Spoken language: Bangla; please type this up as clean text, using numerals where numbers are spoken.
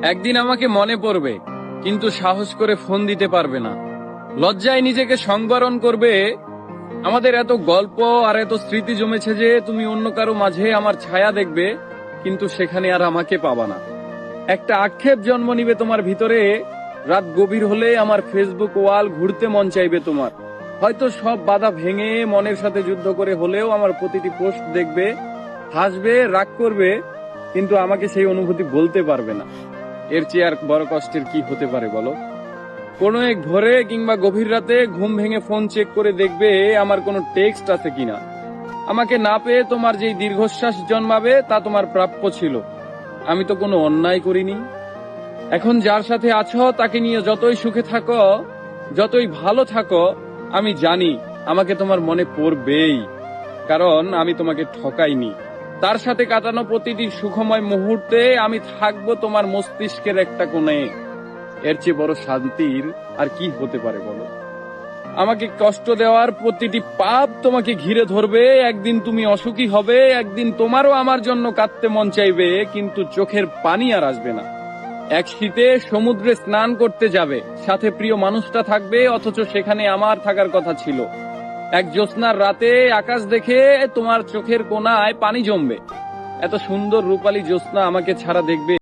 একদিন আমাকে মনে পড়বে, কিন্তু সাহস করে ফোন দিতে পারবে না। লজ্জায় নিজেকে সংবরণ করবে। আমাদের এত গল্প আর এত স্মৃতি জমেছে যে তুমি অন্য কারো মাঝে আমার ছায়া দেখবে, কিন্তু সেখানে আর আমাকে পাবা না। একটা আক্ষেপ জন্ম নিবে তোমার ভিতরে। রাত গভীর হলে আমার ফেসবুক ওয়াল ঘুরতে মন চাইবে তোমার। হয়তো সব বাধা ভেঙে মনের সাথে যুদ্ধ করে হলেও আমার প্রতিটি পোস্ট দেখবে, হাসবে, রাগ করবে, কিন্তু আমাকে সেই অনুভূতি বলতে পারবে না। এর চেয়ে আর বড় কষ্টের কি হতে পারে বলো? কোনো এক ভোরে কিংবা গভীর রাতে ঘুম ভেঙে ফোন চেক করে দেখবে আমার কোনো টেক্সট আছে কিনা। আমাকে না পেয়ে তোমার যেই দীর্ঘশ্বাস জন্মাবে তা তোমার প্রাপ্য ছিল। আমি তো কোনো অন্যায় করিনি। এখন যার সাথে আছো তাকে নিয়ে যতই সুখে থাকো, যতই ভালো থাকো, আমি জানি আমাকে তোমার মনে পড়বেই, কারণ আমি তোমাকে ঠকাইনি। তার সাথে কাটানো প্রতিটি সুখময় মুহূর্তে আমি থাকবো তোমার মস্তিষ্কের একটা কোণে। এর চেয়ে বড় শান্তির আর কি হতে পারে বলো? আমাকে কষ্ট দেওয়ার প্রতিটি পাপ তোমাকে ঘিরে ধরবে। একদিন তুমি অসুখী হবে, একদিন তোমারও আমার জন্য কাঁদতে মন চাইবে, কিন্তু চোখের পানি আর আসবে না। এক শীতে সমুদ্রে স্নান করতে যাবে, সাথে প্রিয় মানুষটা থাকবে, অথচ সেখানে আমার থাকার কথা ছিল। এক জ্যোৎস্নার রাতে আকাশ দেখে তোমার চোখের কোণায় পানি জমবে। এত সুন্দর রূপালী জ্যোৎস্না আমাকে ছাড়া দেখবে?